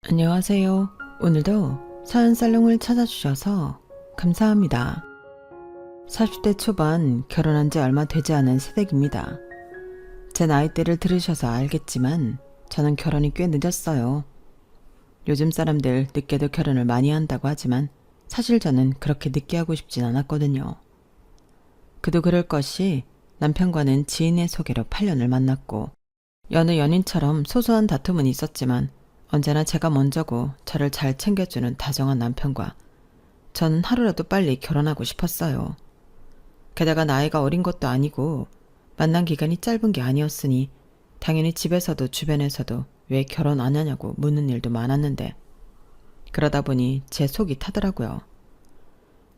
안녕하세요. 오늘도 사연살롱을 찾아주셔서 감사합니다. 40대 초반 결혼한 지 얼마 되지 않은 새댁입니다. 제 나이대를 들으셔서 알겠지만 저는 결혼이 꽤 늦었어요. 요즘 사람들 늦게도 결혼을 많이 한다고 하지만 사실 저는 그렇게 늦게 하고 싶진 않았거든요. 그도 그럴 것이 남편과는 지인의 소개로 8년을 만났고 여느 연인처럼 소소한 다툼은 있었지만 언제나 제가 먼저고 저를 잘 챙겨주는 다정한 남편과 저는 하루라도 빨리 결혼하고 싶었어요. 게다가 나이가 어린 것도 아니고 만난 기간이 짧은 게 아니었으니 당연히 집에서도 주변에서도 왜 결혼 안 하냐고 묻는 일도 많았는데 그러다 보니 제 속이 타더라고요.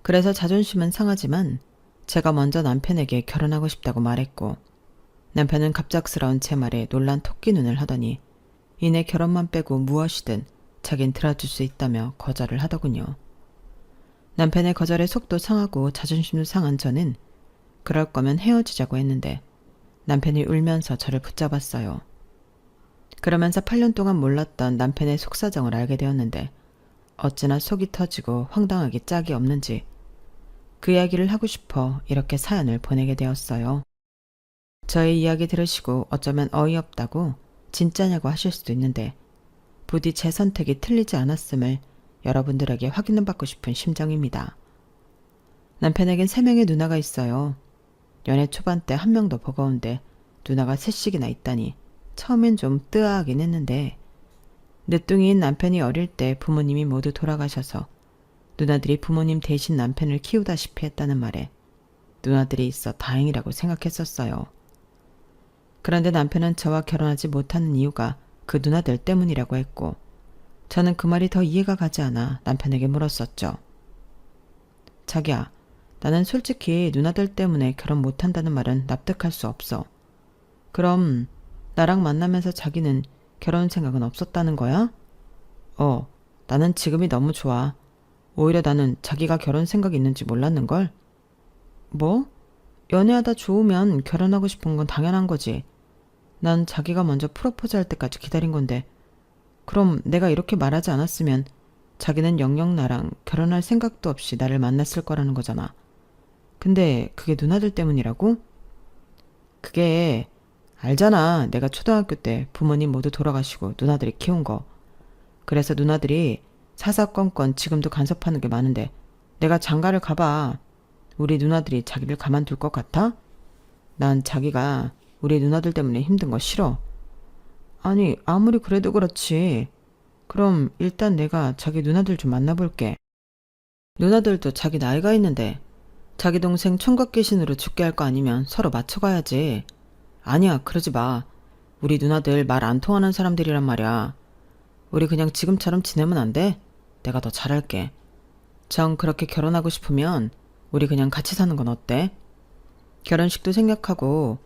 그래서 자존심은 상하지만 제가 먼저 남편에게 결혼하고 싶다고 말했고 남편은 갑작스러운 제 말에 놀란 토끼 눈을 하더니 이내 결혼만 빼고 무엇이든 자긴 들어줄 수 있다며 거절을 하더군요. 남편의 거절에 속도 상하고 자존심도 상한 저는 그럴 거면 헤어지자고 했는데 남편이 울면서 저를 붙잡았어요. 그러면서 8년 동안 몰랐던 남편의 속사정을 알게 되었는데 어찌나 속이 터지고 황당하게 짝이 없는지 그 이야기를 하고 싶어 이렇게 사연을 보내게 되었어요. 저의 이야기 들으시고 어쩌면 어이없다고 진짜냐고 하실 수도 있는데 부디 제 선택이 틀리지 않았음을 여러분들에게 확인을 받고 싶은 심정입니다. 남편에겐 3명의 누나가 있어요. 연애 초반 때 1명도 버거운데 누나가 3씩이나 있다니 처음엔 좀 뜨아하긴 했는데 늦둥이인 남편이 어릴 때 부모님이 모두 돌아가셔서 누나들이 부모님 대신 남편을 키우다시피 했다는 말에 누나들이 있어 다행이라고 생각했었어요. 그런데 남편은 저와 결혼하지 못하는 이유가 그 누나들 때문이라고 했고 저는 그 말이 더 이해가 가지 않아 남편에게 물었었죠. 자기야, 나는 솔직히 누나들 때문에 결혼 못한다는 말은 납득할 수 없어. 그럼 나랑 만나면서 자기는 결혼 생각은 없었다는 거야? 나는 지금이 너무 좋아. 오히려 나는 자기가 결혼 생각이 있는지 몰랐는걸? 뭐? 연애하다 좋으면 결혼하고 싶은 건 당연한 거지. 난 자기가 먼저 프로포즈 할 때까지 기다린 건데 그럼 내가 이렇게 말하지 않았으면 자기는 영영 나랑 결혼할 생각도 없이 나를 만났을 거라는 거잖아. 근데 그게 누나들 때문이라고? 그게 알잖아. 내가 초등학교 때 부모님 모두 돌아가시고 누나들이 키운 거. 그래서 누나들이 사사건건 지금도 간섭하는 게 많은데 내가 장가를 가봐. 우리 누나들이 자기를 가만둘 것 같아? 난 자기가 우리 누나들 때문에 힘든 거 싫어. 아니, 아무리 그래도 그렇지. 그럼 일단 내가 자기 누나들 좀 만나볼게. 누나들도 자기 나이가 있는데 자기 동생 총각 귀신으로 죽게 할 거 아니면 서로 맞춰가야지. 아니야, 그러지 마. 우리 누나들 말 안 통하는 사람들이란 말이야. 우리 그냥 지금처럼 지내면 안 돼? 내가 더 잘할게. 정 그렇게 결혼하고 싶으면 우리 그냥 같이 사는 건 어때? 결혼식도 생략하고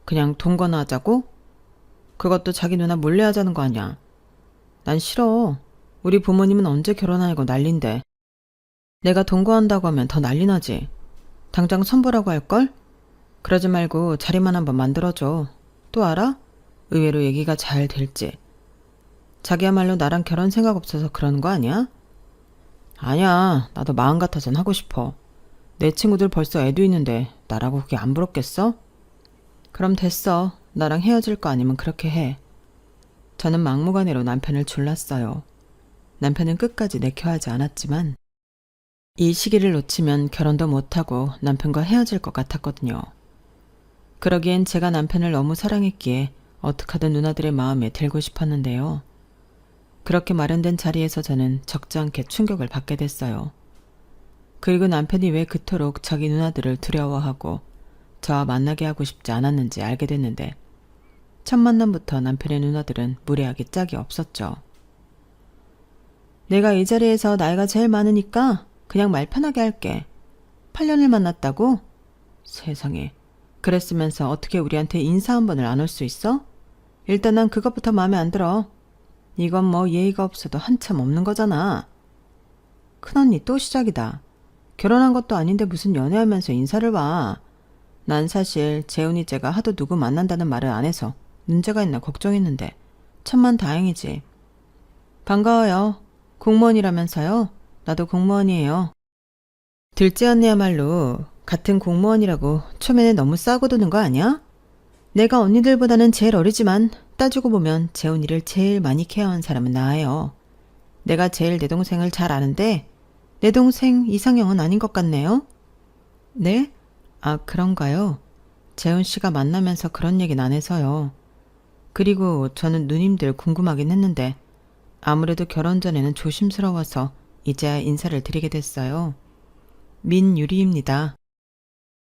그냥 동거나 하자고? 그것도 자기 누나 몰래 하자는 거 아니야. 난 싫어. 우리 부모님은 언제 결혼하냐고 난린데. 내가 동거한다고 하면 더 난리 나지. 당장 선보라고 할걸? 그러지 말고 자리만 한번 만들어줘. 또 알아? 의외로 얘기가 잘 될지. 자기야말로 나랑 결혼 생각 없어서 그러는 거 아니야? 아니야. 나도 마음 같아선 하고 싶어. 내 친구들 벌써 애도 있는데 나라고 그게 안 부럽겠어? 그럼 됐어. 나랑 헤어질 거 아니면 그렇게 해. 저는 막무가내로 남편을 졸랐어요. 남편은 끝까지 내켜하지 않았지만 이 시기를 놓치면 결혼도 못하고 남편과 헤어질 것 같았거든요. 그러기엔 제가 남편을 너무 사랑했기에 어떡하든 누나들의 마음에 들고 싶었는데요. 그렇게 마련된 자리에서 저는 적지 않게 충격을 받게 됐어요. 그리고 남편이 왜 그토록 자기 누나들을 두려워하고 저와 만나게 하고 싶지 않았는지 알게 됐는데 첫 만남부터 남편의 누나들은 무례하게 짝이 없었죠. 내가 이 자리에서 나이가 제일 많으니까 그냥 말 편하게 할게. 8년을 만났다고? 세상에. 그랬으면서 어떻게 우리한테 인사 한 번을 안 올 수 있어? 일단 난 그것부터 마음에 안 들어. 이건 뭐 예의가 없어도 한참 없는 거잖아. 큰언니 또 시작이다. 결혼한 것도 아닌데 무슨 연애하면서 인사를 와. 난 사실 재훈이 쟤가 하도 누구 만난다는 말을 안 해서 문제가 있나 걱정했는데 천만 다행이지. 반가워요. 공무원이라면서요? 나도 공무원이에요. 들째 언니야말로 같은 공무원이라고 초면에 너무 싸고 도는 거 아니야? 내가 언니들보다는 제일 어리지만 따지고 보면 재훈이를 제일 많이 케어한 사람은 나예요. 내가 제일 내 동생을 잘 아는데 내 동생 이상형은 아닌 것 같네요. 네? 아, 그런가요? 재훈 씨가 만나면서 그런 얘기는 안 해서요. 그리고 저는 누님들 궁금하긴 했는데 아무래도 결혼 전에는 조심스러워서 이제야 인사를 드리게 됐어요. 민유리입니다.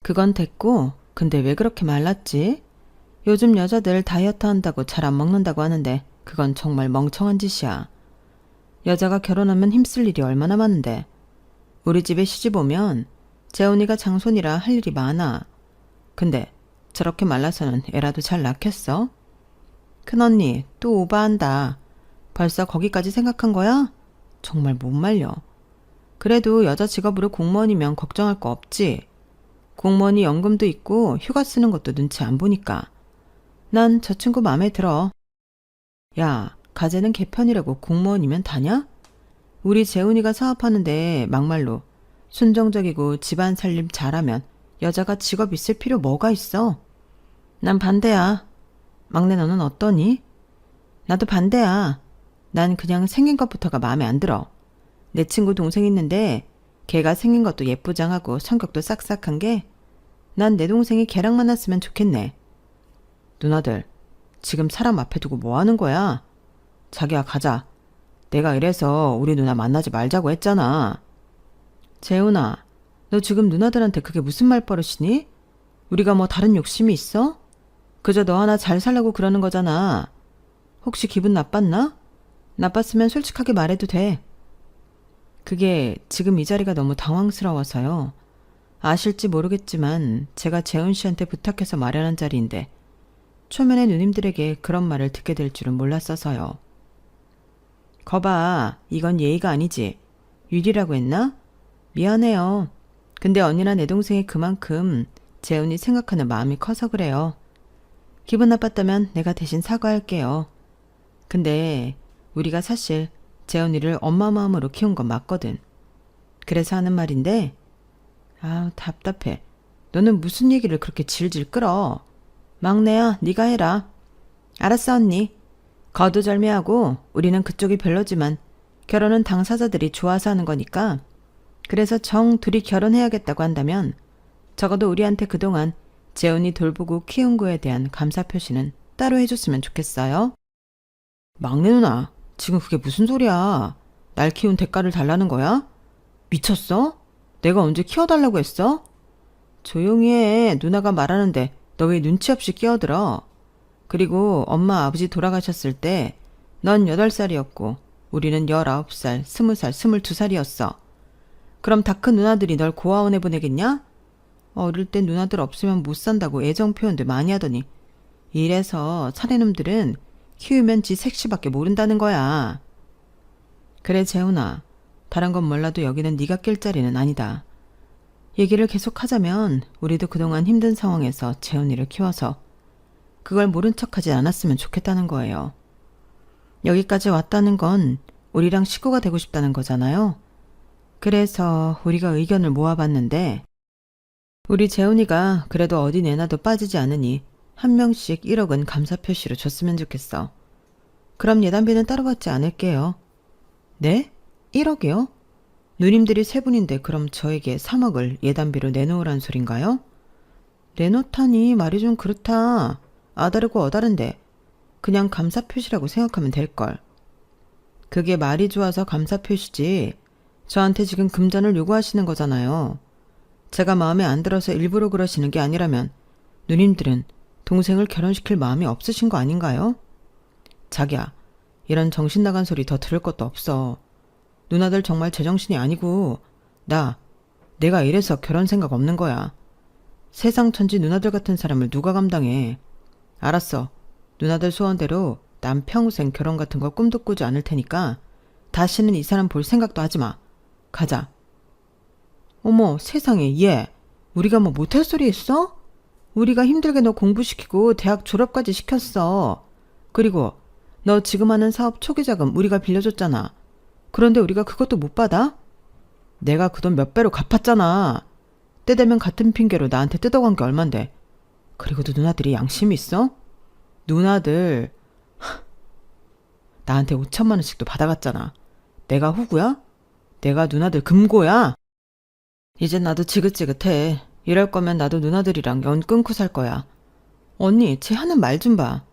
그건 됐고, 근데 왜 그렇게 말랐지? 요즘 여자들 다이어트 한다고 잘 안 먹는다고 하는데 그건 정말 멍청한 짓이야. 여자가 결혼하면 힘쓸 일이 얼마나 많은데. 우리 집에 시집 오면 재훈이가 장손이라 할 일이 많아. 근데 저렇게 말라서는 애라도 잘 낳겠어? 큰언니 또 오바한다. 벌써 거기까지 생각한 거야? 정말 못 말려. 그래도 여자 직업으로 공무원이면 걱정할 거 없지. 공무원이 연금도 있고 휴가 쓰는 것도 눈치 안 보니까. 난 저 친구 마음에 들어. 야, 가재는 개편이라고 공무원이면 다냐? 우리 재훈이가 사업하는데 막말로 순정적이고 집안 살림 잘하면 여자가 직업 있을 필요 뭐가 있어? 난 반대야. 막내 너는 어떠니? 나도 반대야. 난 그냥 생긴 것부터가 마음에 안 들어. 내 친구 동생 있는데 걔가 생긴 것도 예쁘장하고 성격도 싹싹한 게 난 내 동생이 걔랑 만났으면 좋겠네. 누나들, 지금 사람 앞에 두고 뭐 하는 거야? 자기야, 가자. 내가 이래서 우리 누나 만나지 말자고 했잖아. 재훈아, 너 지금 누나들한테 그게 무슨 말버릇이니? 우리가 뭐 다른 욕심이 있어? 그저 너 하나 잘 살라고 그러는 거잖아. 혹시 기분 나빴나? 나빴으면 솔직하게 말해도 돼. 그게 지금 이 자리가 너무 당황스러워서요. 아실지 모르겠지만 제가 재훈 씨한테 부탁해서 마련한 자리인데 초면에 누님들에게 그런 말을 듣게 될 줄은 몰랐어서요. 거봐, 이건 예의가 아니지. 유리라고 했나? 미안해요. 근데 언니나 내 동생이 그만큼 재훈이 생각하는 마음이 커서 그래요. 기분 나빴다면 내가 대신 사과할게요. 근데 우리가 사실 재훈이를 엄마 마음으로 키운 건 맞거든. 그래서 하는 말인데 아, 답답해. 너는 무슨 얘기를 그렇게 질질 끌어. 막내야, 네가 해라. 알았어, 언니. 거두절미하고 우리는 그쪽이 별로지만 결혼은 당사자들이 좋아서 하는 거니까 그래서 정 둘이 결혼해야겠다고 한다면 적어도 우리한테 그동안 재훈이 돌보고 키운 거에 대한 감사 표시는 따로 해줬으면 좋겠어요. 막내 누나, 지금 그게 무슨 소리야? 날 키운 대가를 달라는 거야? 미쳤어? 내가 언제 키워달라고 했어? 조용히 해. 누나가 말하는데 너 왜 눈치 없이 끼어들어? 그리고 엄마 아버지 돌아가셨을 때 넌 8살이었고 우리는 19살, 20살, 22살이었어. 그럼 다 큰 누나들이 널 고아원에 보내겠냐? 어릴 때 누나들 없으면 못 산다고 애정 표현들 많이 하더니 이래서 사내놈들은 키우면 지 색시밖에 모른다는 거야. 그래 재훈아, 다른 건 몰라도 여기는 네가 낄 자리는 아니다. 얘기를 계속하자면 우리도 그동안 힘든 상황에서 재훈이를 키워서 그걸 모른 척하지 않았으면 좋겠다는 거예요. 여기까지 왔다는 건 우리랑 식구가 되고 싶다는 거잖아요. 그래서 우리가 의견을 모아봤는데 우리 재훈이가 그래도 어디 내놔도 빠지지 않으니 한 명씩 1억은 감사 표시로 줬으면 좋겠어. 그럼 예단비는 따로 받지 않을게요. 네? 1억이요? 누님들이 3분인데 그럼 저에게 3억을 예단비로 내놓으란 소린가요? 내놓다니 말이 좀 그렇다. 아다르고 어다른데 그냥 감사 표시라고 생각하면 될걸. 그게 말이 좋아서 감사 표시지 저한테 지금 금전을 요구하시는 거잖아요. 제가 마음에 안 들어서 일부러 그러시는 게 아니라면 누님들은 동생을 결혼시킬 마음이 없으신 거 아닌가요? 자기야, 이런 정신 나간 소리 더 들을 것도 없어. 누나들 정말 제정신이 아니고 내가 이래서 결혼 생각 없는 거야. 세상 천지 누나들 같은 사람을 누가 감당해. 알았어. 누나들 소원대로 난 평생 결혼 같은 거 꿈도 꾸지 않을 테니까 다시는 이 사람 볼 생각도 하지 마. 가자. 어머 세상에 얘 우리가 뭐 못할 소리 했어? 우리가 힘들게 너 공부시키고 대학 졸업까지 시켰어. 그리고 너 지금 하는 사업 초기 자금 우리가 빌려줬잖아. 그런데 우리가 그것도 못 받아? 내가 그 돈 몇 배로 갚았잖아. 때 되면 같은 핑계로 나한테 뜯어간 게 얼만데. 그리고도 누나들이 양심이 있어? 누나들 나한테 5천만 원씩도 받아갔잖아. 내가 호구야? 내가 누나들 금고야? 이젠 나도 지긋지긋해. 이럴 거면 나도 누나들이랑 연 끊고 살 거야. 언니, 쟤 하는 말 좀 봐.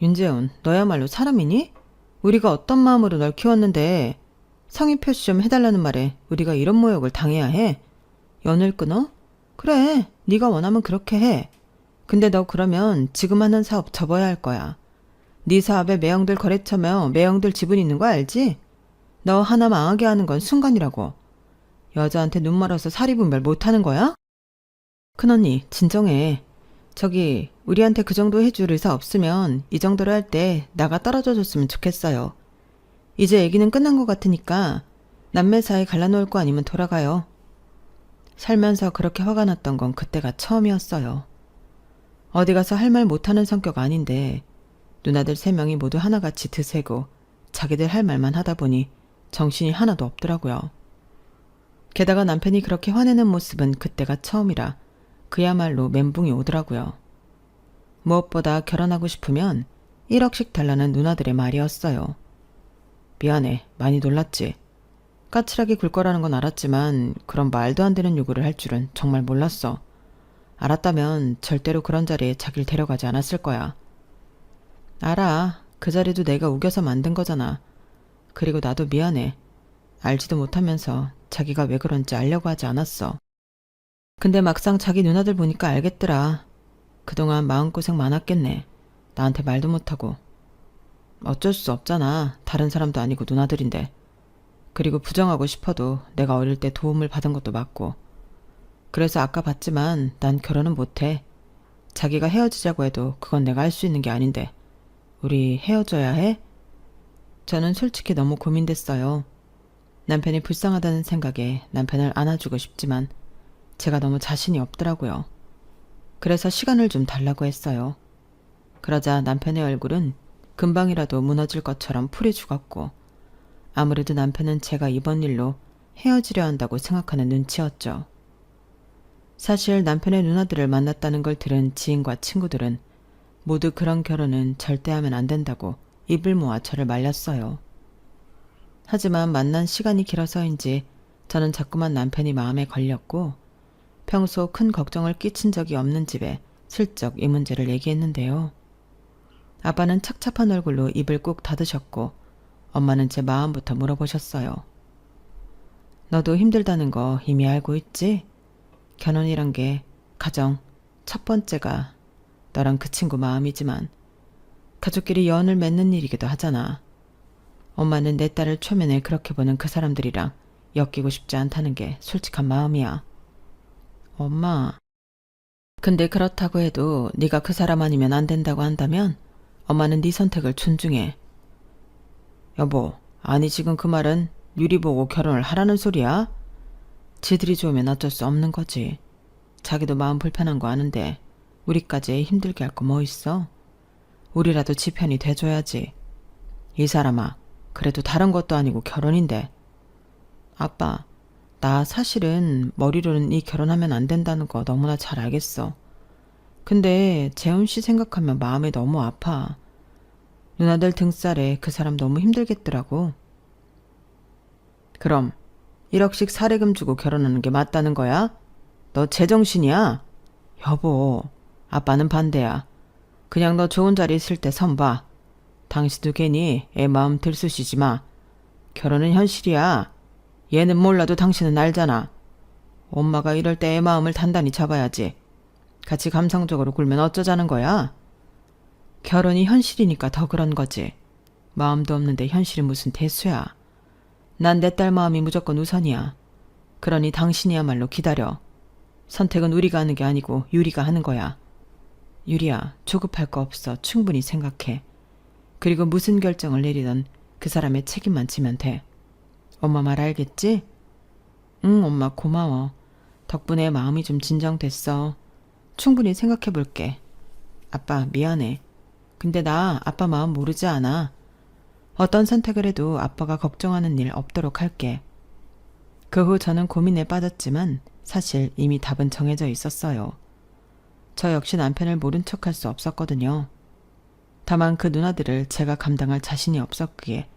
윤재훈, 너야말로 사람이니? 우리가 어떤 마음으로 널 키웠는데 성의 표시 좀 해달라는 말에 우리가 이런 모욕을 당해야 해? 연을 끊어? 그래, 네가 원하면 그렇게 해. 근데 너 그러면 지금 하는 사업 접어야 할 거야. 네 사업에 매형들 거래처며 매형들 지분 있는 거 알지? 너 하나 망하게 하는 건 순간이라고. 여자한테 눈 멀어서 사리분별 못하는 거야? 큰언니, 진정해. 저기 우리한테 그 정도 해줄 의사 없으면 이 정도로 할 때 나가 떨어져 줬으면 좋겠어요. 이제 얘기는 끝난 것 같으니까 남매 사이 갈라놓을 거 아니면 돌아가요. 살면서 그렇게 화가 났던 건 그때가 처음이었어요. 어디 가서 할 말 못하는 성격 아닌데 누나들 3명이 모두 하나같이 드세고 자기들 할 말만 하다 보니 정신이 하나도 없더라고요. 게다가 남편이 그렇게 화내는 모습은 그때가 처음이라 그야말로 멘붕이 오더라고요. 무엇보다 결혼하고 싶으면 1억씩 달라는 누나들의 말이었어요. 미안해, 많이 놀랐지. 까칠하게 굴 거라는 건 알았지만 그런 말도 안 되는 요구를 할 줄은 정말 몰랐어. 알았다면 절대로 그런 자리에 자기를 데려가지 않았을 거야. 알아. 그 자리도 내가 우겨서 만든 거잖아. 그리고 나도 미안해. 알지도 못하면서 자기가 왜 그런지 알려고 하지 않았어. 근데 막상 자기 누나들 보니까 알겠더라. 그동안 마음고생 많았겠네. 나한테 말도 못하고. 어쩔 수 없잖아. 다른 사람도 아니고 누나들인데. 그리고 부정하고 싶어도 내가 어릴 때 도움을 받은 것도 맞고. 그래서 아까 봤지만 난 결혼은 못해. 자기가 헤어지자고 해도 그건 내가 할 수 있는 게 아닌데. 우리 헤어져야 해? 저는 솔직히 너무 고민됐어요. 남편이 불쌍하다는 생각에 남편을 안아주고 싶지만 제가 너무 자신이 없더라고요. 그래서 시간을 좀 달라고 했어요. 그러자 남편의 얼굴은 금방이라도 무너질 것처럼 풀이 죽었고 아무래도 남편은 제가 이번 일로 헤어지려 한다고 생각하는 눈치였죠. 사실 남편의 누나들을 만났다는 걸 들은 지인과 친구들은 모두 그런 결혼은 절대 하면 안 된다고 입을 모아 저를 말렸어요. 하지만 만난 시간이 길어서인지 저는 자꾸만 남편이 마음에 걸렸고 평소 큰 걱정을 끼친 적이 없는 집에 슬쩍 이 문제를 얘기했는데요. 아빠는 착잡한 얼굴로 입을 꾹 닫으셨고 엄마는 제 마음부터 물어보셨어요. 너도 힘들다는 거 이미 알고 있지? 결혼이란 게 가정 첫 번째가 너랑 그 친구 마음이지만 가족끼리 연을 맺는 일이기도 하잖아. 엄마는 내 딸을 초면에 그렇게 보는 그 사람들이랑 엮이고 싶지 않다는 게 솔직한 마음이야. 엄마. 근데 그렇다고 해도 네가 그 사람 아니면 안 된다고 한다면 엄마는 네 선택을 존중해. 여보, 아니 지금 그 말은 유리 보고 결혼을 하라는 소리야? 지들이 좋으면 어쩔 수 없는 거지. 자기도 마음 불편한 거 아는데 우리까지 힘들게 할 거 뭐 있어? 우리라도 지 편이 돼줘야지. 이 사람아, 그래도 다른 것도 아니고 결혼인데. 아빠, 나 사실은 머리로는 이 결혼하면 안 된다는 거 너무나 잘 알겠어. 근데 재훈 씨 생각하면 마음이 너무 아파. 누나들 등살에 그 사람 너무 힘들겠더라고. 그럼 1억씩 사례금 주고 결혼하는 게 맞다는 거야? 너 제정신이야? 여보, 아빠는 반대야. 그냥 너 좋은 자리 있을 때 선봐. 당신도 괜히 애 마음 들쑤시지 마. 결혼은 현실이야. 얘는 몰라도 당신은 알잖아. 엄마가 이럴 때 애 마음을 단단히 잡아야지. 같이 감성적으로 굴면 어쩌자는 거야? 결혼이 현실이니까 더 그런 거지. 마음도 없는데 현실이 무슨 대수야. 난 내 딸 마음이 무조건 우선이야. 그러니 당신이야말로 기다려. 선택은 우리가 하는 게 아니고 유리가 하는 거야. 유리야, 조급할 거 없어. 충분히 생각해. 그리고 무슨 결정을 내리던 그 사람의 책임만 지면 돼. 엄마 말 알겠지? 응, 엄마 고마워. 덕분에 마음이 좀 진정됐어. 충분히 생각해 볼게. 아빠 미안해. 근데 나 아빠 마음 모르지 않아. 어떤 선택을 해도 아빠가 걱정하는 일 없도록 할게. 그 후 저는 고민에 빠졌지만 사실 이미 답은 정해져 있었어요. 저 역시 남편을 모른 척할 수 없었거든요. 다만 그 누나들을 제가 감당할 자신이 없었기에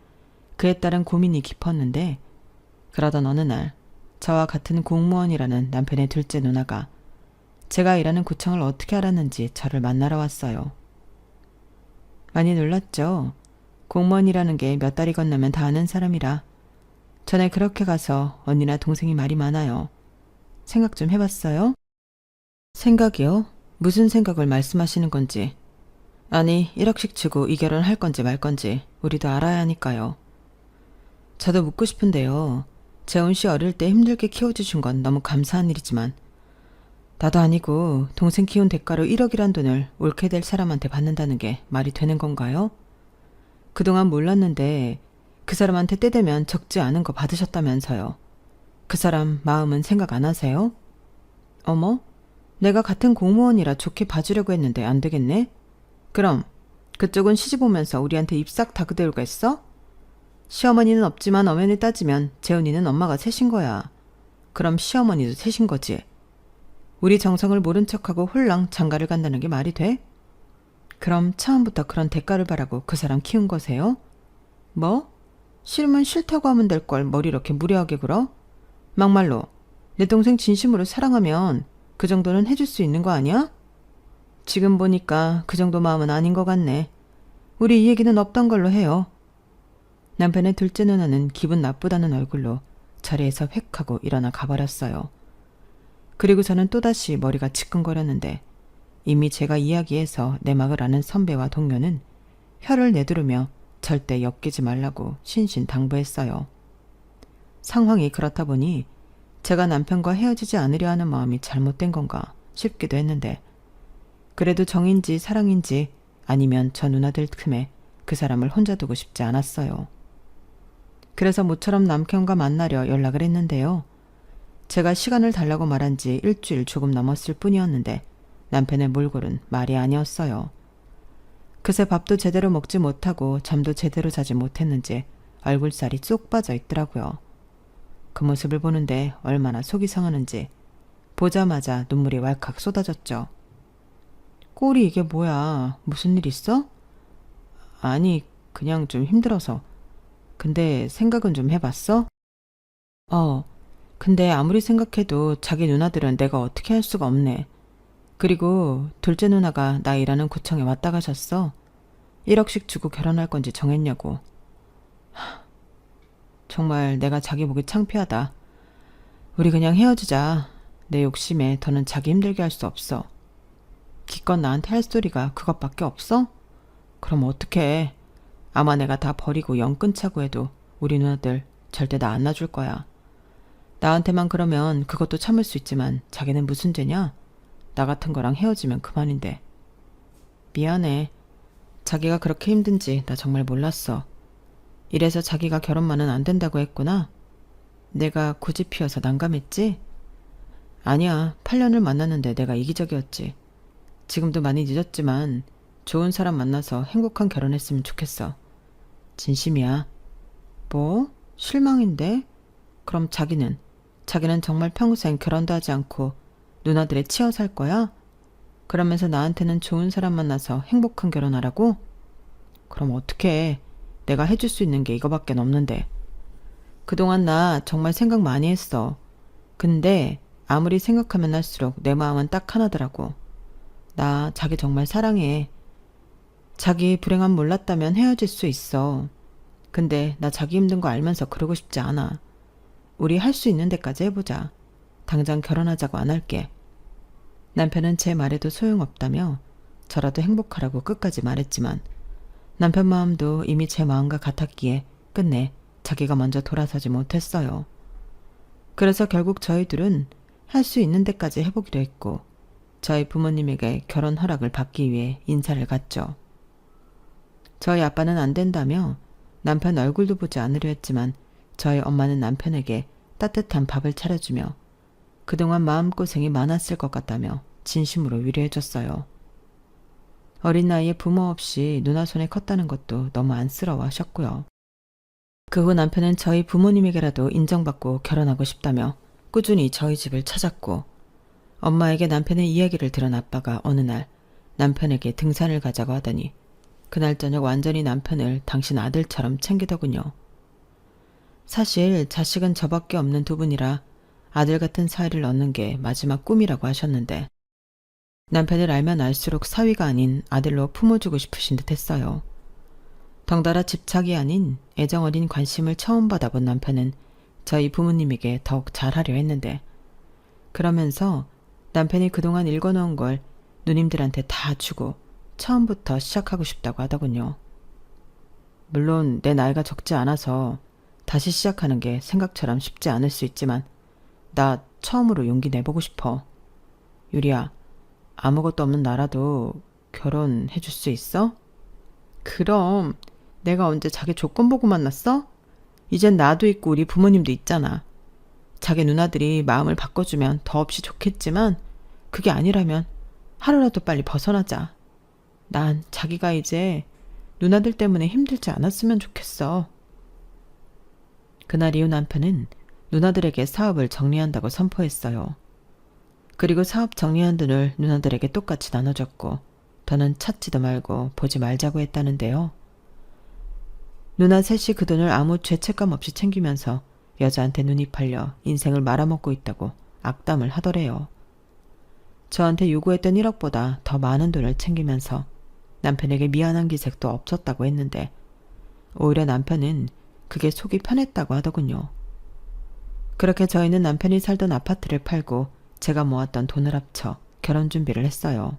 그에 따른 고민이 깊었는데, 그러던 어느 날 저와 같은 공무원이라는 남편의 둘째 누나가 제가 일하는 구청을 어떻게 알았는지 저를 만나러 왔어요. 많이 놀랐죠. 공무원이라는 게 몇 달이 건너면 다 아는 사람이라. 전에 그렇게 가서 언니나 동생이 말이 많아요. 생각 좀 해봤어요? 생각이요? 무슨 생각을 말씀하시는 건지. 아니, 1억씩 주고 이 결혼 할 건지 말 건지 우리도 알아야 하니까요. 저도 묻고 싶은데요. 재훈 씨 어릴 때 힘들게 키워주신 건 너무 감사한 일이지만 나도 아니고 동생 키운 대가로 1억이란 돈을 옳게 될 사람한테 받는다는 게 말이 되는 건가요? 그동안 몰랐는데 그 사람한테 때 되면 적지 않은 거 받으셨다면서요. 그 사람 마음은 생각 안 하세요? 어머? 내가 같은 공무원이라 좋게 봐주려고 했는데 안 되겠네? 그럼 그쪽은 시집 오면서 우리한테 입 싹 다그대우겠어? 시어머니는 없지만 엄연히 따지면 재훈이는 엄마가 셋인 거야. 그럼 시어머니도 셋인 거지. 우리 정성을 모른 척하고 홀랑 장가를 간다는 게 말이 돼? 그럼 처음부터 그런 대가를 바라고 그 사람 키운 거세요? 뭐? 싫으면 싫다고 하면 될 걸 뭘 이렇게 무례하게 굴어? 막말로 내 동생 진심으로 사랑하면 그 정도는 해줄 수 있는 거 아니야? 지금 보니까 그 정도 마음은 아닌 것 같네. 우리 이 얘기는 없던 걸로 해요. 남편의 둘째 누나는 기분 나쁘다는 얼굴로 자리에서 획 하고 일어나 가버렸어요. 그리고 저는 또다시 머리가 지끈거렸는데 이미 제가 이야기해서 내막을 아는 선배와 동료는 혀를 내두르며 절대 엮이지 말라고 신신당부했어요. 상황이 그렇다 보니 제가 남편과 헤어지지 않으려 하는 마음이 잘못된 건가 싶기도 했는데, 그래도 정인지 사랑인지 아니면 저 누나들 틈에 그 사람을 혼자 두고 싶지 않았어요. 그래서 모처럼 남편과 만나려 연락을 했는데요. 제가 시간을 달라고 말한 지 일주일 조금 넘었을 뿐이었는데 남편의 몰골은 말이 아니었어요. 그새 밥도 제대로 먹지 못하고 잠도 제대로 자지 못했는지 얼굴살이 쏙 빠져 있더라고요. 그 모습을 보는데 얼마나 속이 상하는지 보자마자 눈물이 왈칵 쏟아졌죠. 꼴이 이게 뭐야? 무슨 일 있어? 아니, 그냥 좀 힘들어서. 근데 생각은 좀 해봤어? 근데 아무리 생각해도 자기 누나들은 내가 어떻게 할 수가 없네. 그리고 둘째 누나가 나 일하는 구청에 왔다 가셨어. 1억씩 주고 결혼할 건지 정했냐고. 정말 내가 자기 보기 창피하다. 우리 그냥 헤어지자. 내 욕심에 더는 자기 힘들게 할 수 없어. 기껏 나한테 할 소리가 그것밖에 없어? 그럼 어떡해. 아마 내가 다 버리고 영 끊자고 해도 우리 누나들 절대 나 안 놔줄 거야. 나한테만 그러면 그것도 참을 수 있지만 자기는 무슨 죄냐? 나 같은 거랑 헤어지면 그만인데. 미안해. 자기가 그렇게 힘든지 나 정말 몰랐어. 이래서 자기가 결혼만은 안 된다고 했구나. 내가 고집 피워서 난감했지? 아니야. 8년을 만났는데 내가 이기적이었지. 지금도 많이 늦었지만 좋은 사람 만나서 행복한 결혼했으면 좋겠어. 진심이야. 뭐? 실망인데? 그럼 자기는 정말 평생 결혼도 하지 않고 누나들에 치여 살 거야? 그러면서 나한테는 좋은 사람 만나서 행복한 결혼하라고? 그럼 어떡해. 내가 해줄 수 있는 게 이거밖에 없는데. 그동안 나 정말 생각 많이 했어. 근데 아무리 생각하면 할수록 내 마음은 딱 하나더라고. 나 자기 정말 사랑해. 자기 불행함 몰랐다면 헤어질 수 있어. 근데 나 자기 힘든 거 알면서 그러고 싶지 않아. 우리 할 수 있는 데까지 해보자. 당장 결혼하자고 안 할게. 남편은 제 말에도 소용없다며 저라도 행복하라고 끝까지 말했지만 남편 마음도 이미 제 마음과 같았기에 끝내 자기가 먼저 돌아서지 못했어요. 그래서 결국 저희 둘은 할 수 있는 데까지 해보기로 했고 저희 부모님에게 결혼 허락을 받기 위해 인사를 갔죠. 저희 아빠는 안 된다며 남편 얼굴도 보지 않으려 했지만 저희 엄마는 남편에게 따뜻한 밥을 차려주며 그동안 마음고생이 많았을 것 같다며 진심으로 위로해줬어요. 어린 나이에 부모 없이 누나 손에 컸다는 것도 너무 안쓰러워 하셨고요. 그 후 남편은 저희 부모님에게라도 인정받고 결혼하고 싶다며 꾸준히 저희 집을 찾았고, 엄마에게 남편의 이야기를 들은 아빠가 어느 날 남편에게 등산을 가자고 하더니 그날 저녁 완전히 남편을 당신 아들처럼 챙기더군요. 사실 자식은 저밖에 없는 두 분이라 아들 같은 사이를 얻는 게 마지막 꿈이라고 하셨는데, 남편을 알면 알수록 사위가 아닌 아들로 품어주고 싶으신 듯 했어요. 덩달아 집착이 아닌 애정 어린 관심을 처음 받아본 남편은 저희 부모님에게 더욱 잘하려 했는데, 그러면서 남편이 그동안 읽어놓은 걸 누님들한테 다 주고 처음부터 시작하고 싶다고 하더군요. 물론 내 나이가 적지 않아서 다시 시작하는 게 생각처럼 쉽지 않을 수 있지만 나 처음으로 용기 내보고 싶어. 유리야, 아무것도 없는 나라도 결혼해 줄 수 있어? 그럼 내가 언제 자기 조건 보고 만났어? 이젠 나도 있고 우리 부모님도 있잖아. 자기 누나들이 마음을 바꿔주면 더없이 좋겠지만 그게 아니라면 하루라도 빨리 벗어나자. 난 자기가 이제 누나들 때문에 힘들지 않았으면 좋겠어. 그날 이후 남편은 누나들에게 사업을 정리한다고 선포했어요. 그리고 사업 정리한 돈을 누나들에게 똑같이 나눠줬고 더는 찾지도 말고 보지 말자고 했다는데요. 누나 셋이 그 돈을 아무 죄책감 없이 챙기면서 여자한테 눈이 팔려 인생을 말아먹고 있다고 악담을 하더래요. 저한테 요구했던 1억보다 더 많은 돈을 챙기면서 남편에게 미안한 기색도 없었다고 했는데, 오히려 남편은 그게 속이 편했다고 하더군요. 그렇게 저희는 남편이 살던 아파트를 팔고 제가 모았던 돈을 합쳐 결혼 준비를 했어요.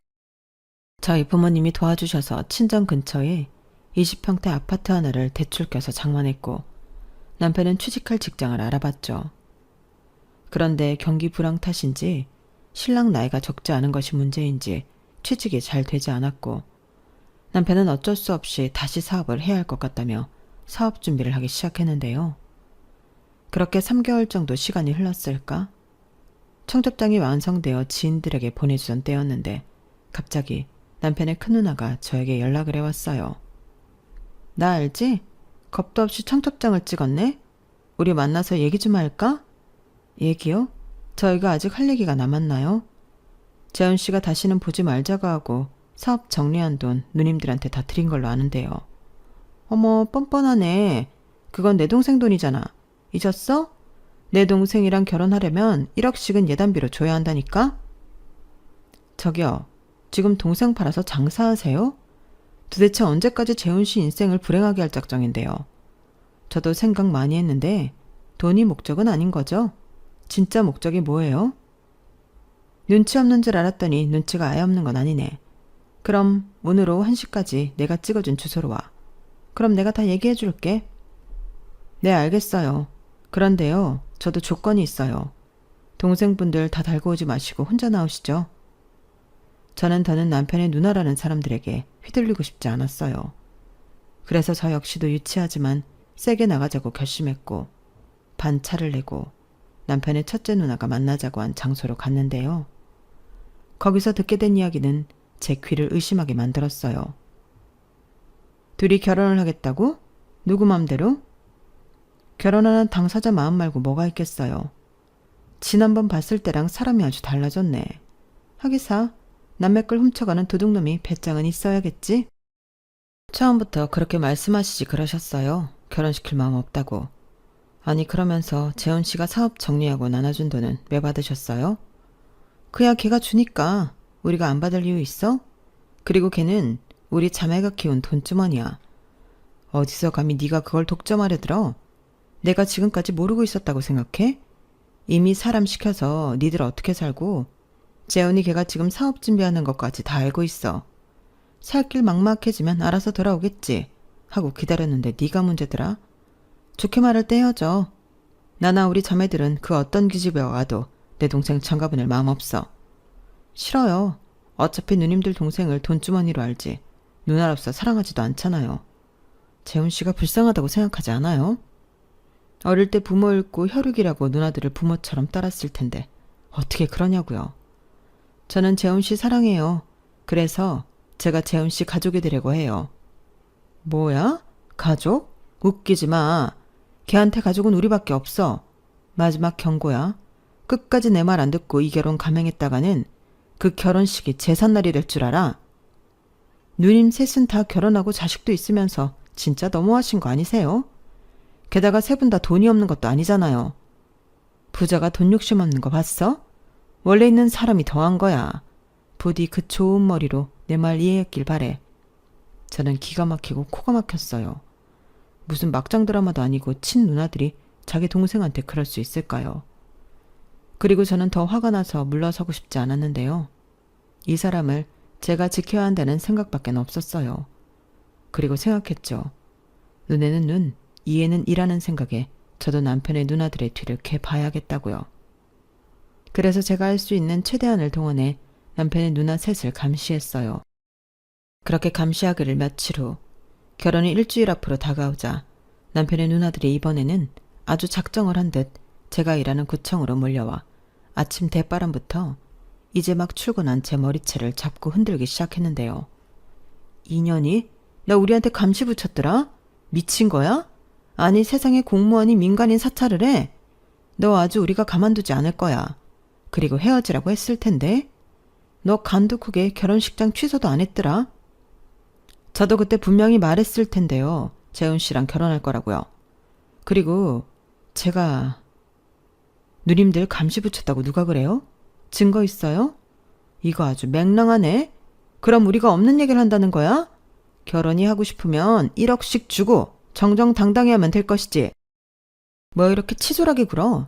저희 부모님이 도와주셔서 친정 근처에 20평대 아파트 하나를 대출 껴서 장만했고, 남편은 취직할 직장을 알아봤죠. 그런데 경기 불황 탓인지 신랑 나이가 적지 않은 것이 문제인지 취직이 잘 되지 않았고, 남편은 어쩔 수 없이 다시 사업을 해야 할 것 같다며 사업 준비를 하기 시작했는데요. 그렇게 3개월 정도 시간이 흘렀을까? 청첩장이 완성되어 지인들에게 보내주던 때였는데 갑자기 남편의 큰 누나가 저에게 연락을 해왔어요. 나 알지? 겁도 없이 청첩장을 찍었네? 우리 만나서 얘기 좀 할까? 얘기요? 저희가 아직 할 얘기가 남았나요? 재훈 씨가 다시는 보지 말자고 하고 사업 정리한 돈 누님들한테 다 드린 걸로 아는데요. 어머, 뻔뻔하네. 그건 내 동생 돈이잖아. 잊었어? 내 동생이랑 결혼하려면 1억씩은 예단비로 줘야 한다니까? 저기요, 지금 동생 팔아서 장사하세요? 도대체 언제까지 재훈 씨 인생을 불행하게 할 작정인데요. 저도 생각 많이 했는데 돈이 목적은 아닌 거죠? 진짜 목적이 뭐예요? 눈치 없는 줄 알았더니 눈치가 아예 없는 건 아니네. 그럼 오늘 오후 1시까지 내가 찍어준 주소로 와. 그럼 내가 다 얘기해 줄게. 네, 알겠어요. 그런데요, 저도 조건이 있어요. 동생분들 다 달고 오지 마시고 혼자 나오시죠. 저는 더는 남편의 누나라는 사람들에게 휘둘리고 싶지 않았어요. 그래서 저 역시도 유치하지만 세게 나가자고 결심했고, 반차를 내고 남편의 첫째 누나가 만나자고 한 장소로 갔는데요. 거기서 듣게 된 이야기는 제 귀를 의심하게 만들었어요. 둘이 결혼을 하겠다고? 누구 맘대로? 결혼하는 당사자 마음 말고 뭐가 있겠어요. 지난번 봤을 때랑 사람이 아주 달라졌네. 하기사 남의 걸 훔쳐가는 도둑놈이 배짱은 있어야겠지? 처음부터 그렇게 말씀하시지 그러셨어요. 결혼시킬 마음 없다고. 아니, 그러면서 재훈 씨가 사업 정리하고 나눠준 돈은 왜 받으셨어요? 그야 걔가 주니까 우리가 안 받을 이유 있어? 그리고 걔는 우리 자매가 키운 돈주머니야. 어디서 감히 네가 그걸 독점하려 들어? 내가 지금까지 모르고 있었다고 생각해? 이미 사람 시켜서 니들 어떻게 살고 재훈이 걔가 지금 사업 준비하는 것까지 다 알고 있어. 살 길 막막해지면 알아서 돌아오겠지 하고 기다렸는데 네가 문제더라. 좋게 말할 때 헤어져. 나나 우리 자매들은 그 어떤 기집애 와도 내 동생 장가보낼 마음 없어. 싫어요. 어차피 누님들 동생을 돈주머니로 알지 누나로서 사랑하지도 않잖아요. 재훈 씨가 불쌍하다고 생각하지 않아요? 어릴 때 부모 잃고 혈육이라고 누나들을 부모처럼 따랐을 텐데 어떻게 그러냐고요. 저는 재훈 씨 사랑해요. 그래서 제가 재훈 씨 가족이 되려고 해요. 뭐야? 가족? 웃기지 마. 걔한테 가족은 우리밖에 없어. 마지막 경고야. 끝까지 내 말 안 듣고 이 결혼 감행했다가는 그 결혼식이 제삿날이 될 줄 알아? 누님 셋은 다 결혼하고 자식도 있으면서 진짜 너무하신 거 아니세요? 게다가 세 분 다 돈이 없는 것도 아니잖아요. 부자가 돈 욕심 없는 거 봤어? 원래 있는 사람이 더한 거야. 부디 그 좋은 머리로 내 말 이해했길 바래. 저는 기가 막히고 코가 막혔어요. 무슨 막장 드라마도 아니고 친 누나들이 자기 동생한테 그럴 수 있을까요? 그리고 저는 더 화가 나서 물러서고 싶지 않았는데요. 이 사람을 제가 지켜야 한다는 생각밖에 없었어요. 그리고 생각했죠. 눈에는 눈, 이에는 이라는 생각에 저도 남편의 누나들의 뒤를 캐 봐야겠다고요. 그래서 제가 할 수 있는 최대한을 동원해 남편의 누나 셋을 감시했어요. 그렇게 감시하기를 며칠 후 결혼이 일주일 앞으로 다가오자 남편의 누나들이 이번에는 아주 작정을 한 듯 제가 일하는 구청으로 몰려와 아침 대바람부터 이제 막 출근한 제 머리채를 잡고 흔들기 시작했는데요. 인연이? 나 우리한테 감시 붙였더라? 미친 거야? 아니 세상에 공무원이 민간인 사찰을 해? 너 아주 우리가 가만두지 않을 거야. 그리고 헤어지라고 했을 텐데? 너 간도 크게 결혼식장 취소도 안 했더라? 저도 그때 분명히 말했을 텐데요. 재훈 씨랑 결혼할 거라고요. 그리고 제가 누님들 감시 붙였다고 누가 그래요? 증거 있어요? 이거 아주 맹랑하네. 그럼 우리가 없는 얘기를 한다는 거야? 결혼이 하고 싶으면 1억씩 주고 정정당당히 하면 될 것이지. 뭐 이렇게 치졸하게 굴어?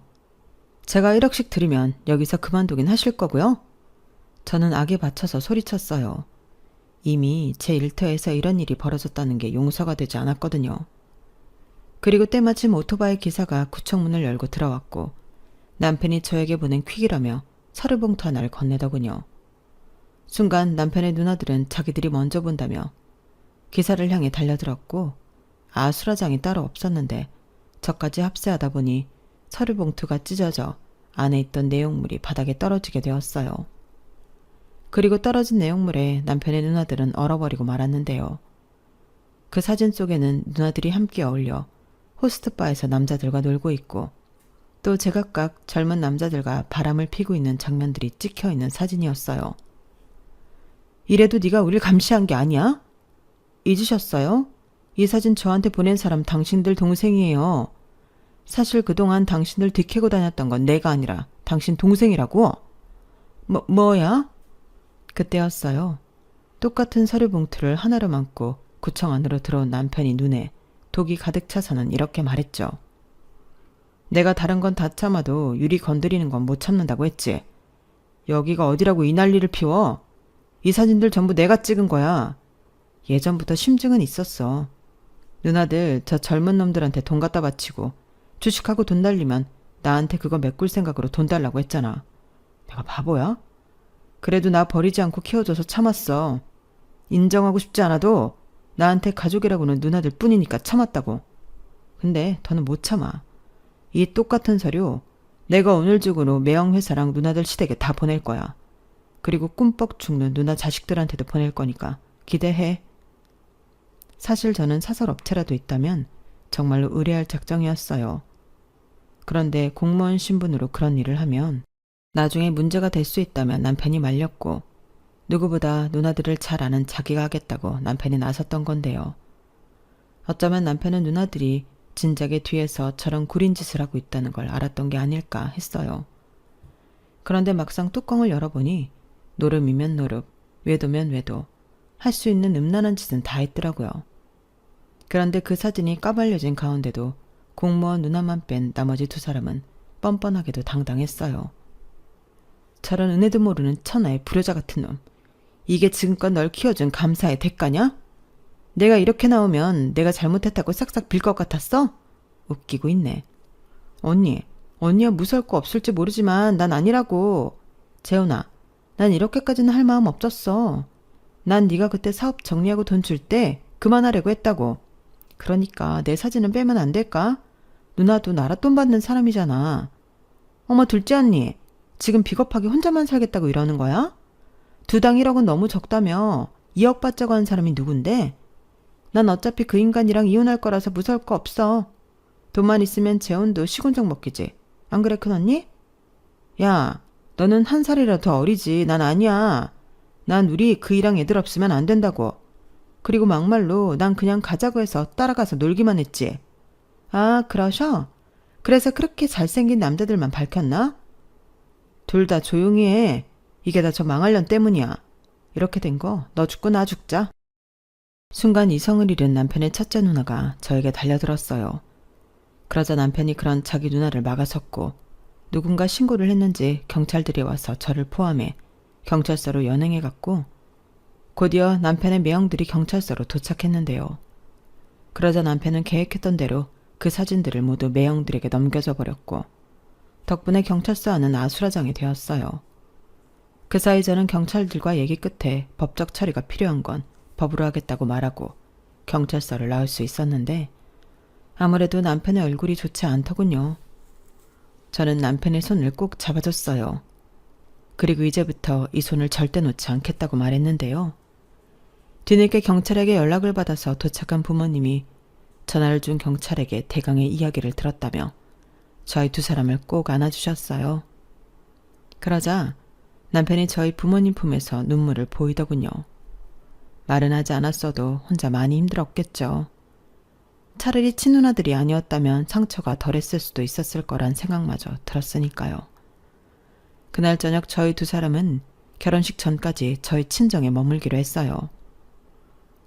제가 1억씩 드리면 여기서 그만두긴 하실 거고요. 저는 악에 받쳐서 소리쳤어요. 이미 제 일터에서 이런 일이 벌어졌다는 게 용서가 되지 않았거든요. 그리고 때마침 오토바이 기사가 구청 문을 열고 들어왔고 남편이 저에게 보낸 퀵이라며 서류봉투 하나를 건네더군요. 순간 남편의 누나들은 자기들이 먼저 본다며 기사를 향해 달려들었고 아수라장이 따로 없었는데 저까지 합세하다 보니 서류봉투가 찢어져 안에 있던 내용물이 바닥에 떨어지게 되었어요. 그리고 떨어진 내용물에 남편의 누나들은 얼어버리고 말았는데요. 그 사진 속에는 누나들이 함께 어울려 호스트바에서 남자들과 놀고 있고 또 제각각 젊은 남자들과 바람을 피고 있는 장면들이 찍혀있는 사진이었어요. 이래도 네가 우릴 감시한 게 아니야? 잊으셨어요? 이 사진 저한테 보낸 사람 당신들 동생이에요. 사실 그동안 당신들 뒤캐고 다녔던 건 내가 아니라 당신 동생이라고? 뭐야? 그때였어요. 똑같은 서류 봉투를 하나로 안고 구청 안으로 들어온 남편이 눈에 독이 가득 차서는 이렇게 말했죠. 내가 다른 건 다 참아도 유리 건드리는 건 못 참는다고 했지. 여기가 어디라고 이 난리를 피워? 이 사진들 전부 내가 찍은 거야. 예전부터 심증은 있었어. 누나들 저 젊은 놈들한테 돈 갖다 바치고 주식하고 돈 날리면 나한테 그거 메꿀 생각으로 돈 달라고 했잖아. 내가 바보야? 그래도 나 버리지 않고 키워줘서 참았어. 인정하고 싶지 않아도 나한테 가족이라고는 누나들 뿐이니까 참았다고. 근데 더는 못 참아. 이 똑같은 서류 내가 오늘 중으로 매형회사랑 누나들 시댁에 다 보낼 거야. 그리고 꿈뻑 죽는 누나 자식들한테도 보낼 거니까 기대해. 사실 저는 사설업체라도 있다면 정말로 의뢰할 작정이었어요. 그런데 공무원 신분으로 그런 일을 하면 나중에 문제가 될 수 있다면 남편이 말렸고 누구보다 누나들을 잘 아는 자기가 하겠다고 남편이 나섰던 건데요. 어쩌면 남편은 누나들이 진작에 뒤에서 저런 구린 짓을 하고 있다는 걸 알았던 게 아닐까 했어요. 그런데 막상 뚜껑을 열어보니 노름이면 노름, 외도면 외도, 할 수 있는 음란한 짓은 다 했더라고요. 그런데 그 사진이 까발려진 가운데도 공무원 누나만 뺀 나머지 두 사람은 뻔뻔하게도 당당했어요. 저런 은혜도 모르는 천하의 불효자 같은 놈. 이게 지금껏 널 키워준 감사의 대가냐? 내가 이렇게 나오면 내가 잘못했다고 싹싹 빌 것 같았어? 웃기고 있네. 언니야 무서울 거 없을지 모르지만 난 아니라고. 재훈아, 난 이렇게까지는 할 마음 없었어. 난 네가 그때 사업 정리하고 돈 줄 때 그만하려고 했다고. 그러니까 내 사진은 빼면 안 될까? 누나도 나라 돈 받는 사람이잖아. 어머 둘째 언니, 지금 비겁하게 혼자만 살겠다고 이러는 거야? 두당 1억은 너무 적다며. 2억 받자고 한 사람이 누군데? 난 어차피 그 인간이랑 이혼할 거라서 무서울 거 없어. 돈만 있으면 재혼도 시군적 먹기지. 안 그래, 큰언니? 야, 너는 한 살이라 더 어리지. 난 아니야. 난 우리 그이랑 애들 없으면 안 된다고. 그리고 막말로 난 그냥 가자고 해서 따라가서 놀기만 했지. 아, 그러셔? 그래서 그렇게 잘생긴 남자들만 밝혔나? 둘 다 조용히 해. 이게 다 저 망할년 때문이야. 이렇게 된 거 너 죽고 나 죽자. 순간 이성을 잃은 남편의 첫째 누나가 저에게 달려들었어요. 그러자 남편이 그런 자기 누나를 막아섰고 누군가 신고를 했는지 경찰들이 와서 저를 포함해 경찰서로 연행해 갔고 곧이어 남편의 매형들이 경찰서로 도착했는데요. 그러자 남편은 계획했던 대로 그 사진들을 모두 매형들에게 넘겨줘 버렸고 덕분에 경찰서 안은 아수라장이 되었어요. 그 사이 저는 경찰들과 얘기 끝에 법적 처리가 필요한 건 법으로 하겠다고 말하고 경찰서를 나올 수 있었는데 아무래도 남편의 얼굴이 좋지 않더군요. 저는 남편의 손을 꼭 잡아줬어요. 그리고 이제부터 이 손을 절대 놓지 않겠다고 말했는데요. 뒤늦게 경찰에게 연락을 받아서 도착한 부모님이 전화를 준 경찰에게 대강의 이야기를 들었다며 저희 두 사람을 꼭 안아주셨어요. 그러자 남편이 저희 부모님 품에서 눈물을 보이더군요. 말은 하지 않았어도 혼자 많이 힘들었겠죠. 차라리 친누나들이 아니었다면 상처가 덜했을 수도 있었을 거란 생각마저 들었으니까요. 그날 저녁 저희 두 사람은 결혼식 전까지 저희 친정에 머물기로 했어요.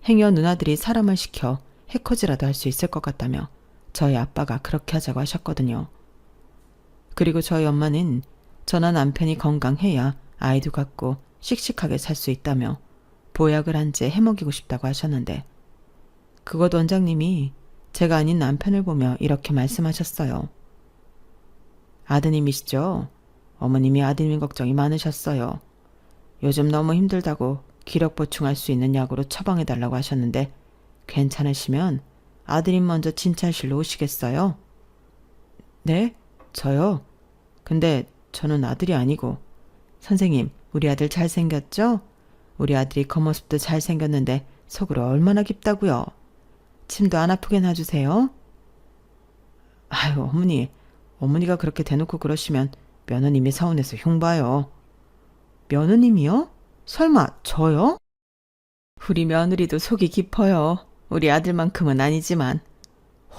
행여 누나들이 사람을 시켜 해코지라도 할 수 있을 것 같다며 저희 아빠가 그렇게 하자고 하셨거든요. 그리고 저희 엄마는 저나 남편이 건강해야 아이도 갖고 씩씩하게 살 수 있다며 보약을 한 제 해먹이고 싶다고 하셨는데 그것 원장님이 제가 아닌 남편을 보며 이렇게 말씀하셨어요. 아드님이시죠? 어머님이 아드님 걱정이 많으셨어요. 요즘 너무 힘들다고 기력 보충할 수 있는 약으로 처방해달라고 하셨는데 괜찮으시면 아드님 먼저 진찰실로 오시겠어요? 네? 저요? 근데 저는 아들이 아니고 선생님, 우리 아들 잘생겼죠? 우리 아들이 겉모습도 잘생겼는데 속으로 얼마나 깊다고요? 침도 안 아프게 놔주세요. 아유, 어머니가 그렇게 대놓고 그러시면 며느님이 서운해서 흉봐요. 며느님이요? 설마 저요? 우리 며느리도 속이 깊어요. 우리 아들만큼은 아니지만.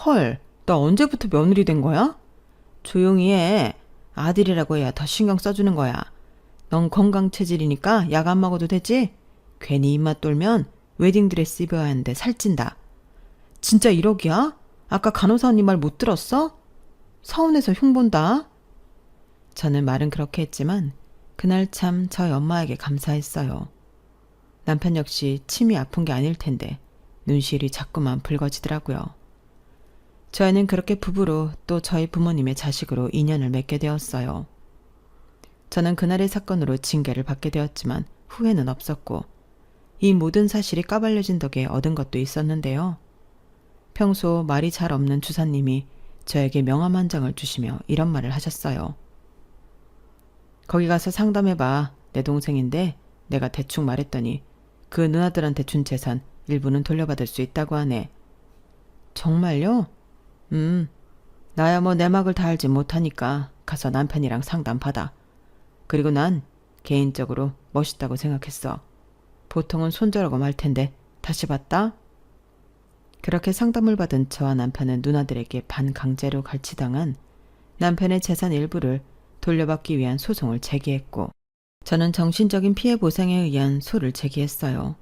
헐, 나 언제부터 며느리 된 거야? 조용히 해. 아들이라고 해야 더 신경 써주는 거야. 넌 건강 체질이니까 약 안 먹어도 되지? 괜히 입맛 돌면 웨딩드레스 입어야 하는데 살찐다. 진짜 1억이야? 아까 간호사 언니 말 못 들었어? 서운해서 흉본다. 저는 말은 그렇게 했지만 그날 참 저희 엄마에게 감사했어요. 남편 역시 침이 아픈 게 아닐 텐데 눈시울이 자꾸만 붉어지더라고요. 저희는 그렇게 부부로 또 저희 부모님의 자식으로 인연을 맺게 되었어요. 저는 그날의 사건으로 징계를 받게 되었지만 후회는 없었고 이 모든 사실이 까발려진 덕에 얻은 것도 있었는데요. 평소 말이 잘 없는 주사님이 저에게 명함 한 장을 주시며 이런 말을 하셨어요. 거기 가서 상담해봐. 내 동생인데 내가 대충 말했더니 그 누나들한테 준 재산 일부는 돌려받을 수 있다고 하네. 정말요? 나야 뭐 내막을 다 알지 못하니까 가서 남편이랑 상담받아. 그리고 난 개인적으로 멋있다고 생각했어. 보통은 손절하고 말 텐데 다시 봤다? 그렇게 상담을 받은 저와 남편은 누나들에게 반강제로 갈취당한 남편의 재산 일부를 돌려받기 위한 소송을 제기했고 저는 정신적인 피해 보상에 의한 소를 제기했어요.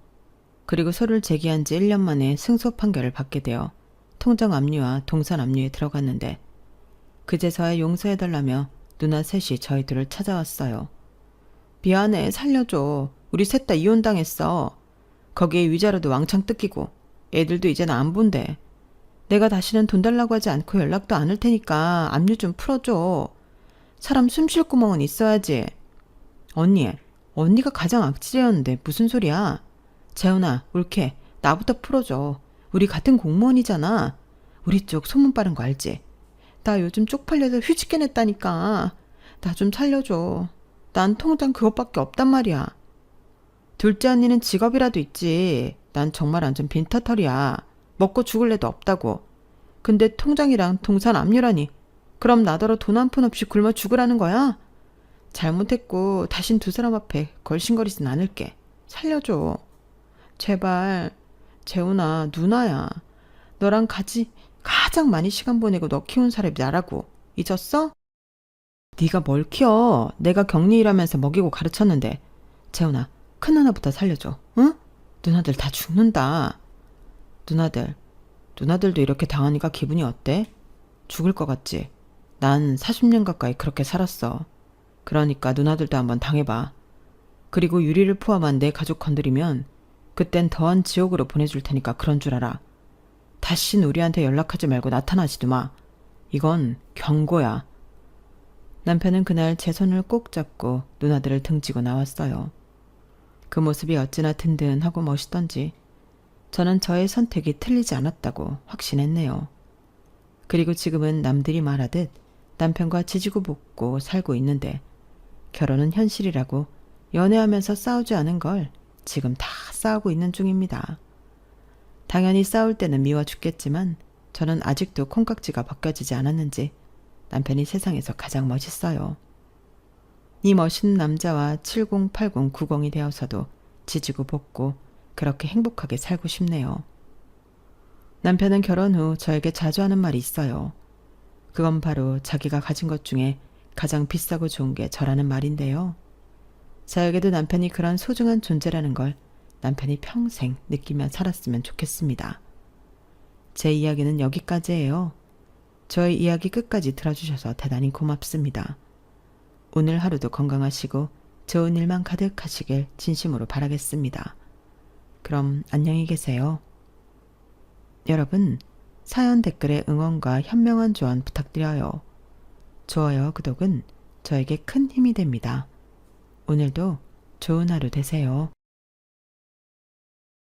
그리고 소를 제기한 지 1년 만에 승소 판결을 받게 되어 통장 압류와 동산 압류에 들어갔는데 그제서야 용서해달라며 누나 셋이 저희 둘을 찾아왔어요. 미안해, 살려줘. 우리 셋 다 이혼당했어. 거기에 위자료도 왕창 뜯기고 애들도 이제는 안 본대. 내가 다시는 돈 달라고 하지 않고 연락도 안 할 테니까 압류 좀 풀어줘. 사람 숨 쉴 구멍은 있어야지. 언니가 가장 악질이었는데 무슨 소리야. 재훈아, 옳게 나부터 풀어줘. 우리 같은 공무원이잖아. 우리 쪽 소문 빠른 거 알지? 나 요즘 쪽팔려서 휴직해 냈다니까. 나 좀 살려줘. 난 통장 그것밖에 없단 말이야. 둘째 언니는 직업이라도 있지. 난 정말 완전 빈타털이야. 먹고 죽을 애도 없다고. 근데 통장이랑 동산 압류라니. 그럼 나더러 돈 한 푼 없이 굶어 죽으라는 거야? 잘못했고 다신 두 사람 앞에 걸신거리진 않을게. 살려줘. 제발. 재훈아, 누나야. 너랑 같이 가장 많이 시간 보내고 너 키운 사람이 나라고. 잊었어? 네가 뭘 키워. 내가 격리 일하면서 먹이고 가르쳤는데. 재훈아, 큰 누나부터 살려줘. 응? 누나들 다 죽는다. 누나들도 이렇게 당하니까 기분이 어때? 죽을 것 같지? 난 40년 가까이 그렇게 살았어. 그러니까 누나들도 한번 당해봐. 그리고 유리를 포함한 내 가족 건드리면 그땐 더한 지옥으로 보내줄 테니까 그런 줄 알아. 다신 우리한테 연락하지 말고 나타나지도 마. 이건 경고야. 남편은 그날 제 손을 꼭 잡고 누나들을 등지고 나왔어요. 그 모습이 어찌나 든든하고 멋있던지 저는 저의 선택이 틀리지 않았다고 확신했네요. 그리고 지금은 남들이 말하듯 남편과 지지고 볶고 살고 있는데 결혼은 현실이라고 연애하면서 싸우지 않은 걸 지금 다 싸우고 있는 중입니다. 당연히 싸울 때는 미워 죽겠지만 저는 아직도 콩깍지가 벗겨지지 않았는지 남편이 세상에서 가장 멋있어요. 이 멋있는 남자와 70, 80, 90이 되어서도 지지고 볶고 그렇게 행복하게 살고 싶네요. 남편은 결혼 후 저에게 자주 하는 말이 있어요. 그건 바로 자기가 가진 것 중에 가장 비싸고 좋은 게 저라는 말인데요. 저에게도 남편이 그런 소중한 존재라는 걸 남편이 평생 느끼며 살았으면 좋겠습니다. 제 이야기는 여기까지예요. 저의 이야기 끝까지 들어주셔서 대단히 고맙습니다. 오늘 하루도 건강하시고 좋은 일만 가득하시길 진심으로 바라겠습니다. 그럼 안녕히 계세요. 여러분, 사연 댓글에 응원과 현명한 조언 부탁드려요. 좋아요, 구독은 저에게 큰 힘이 됩니다. 오늘도 좋은 하루 되세요.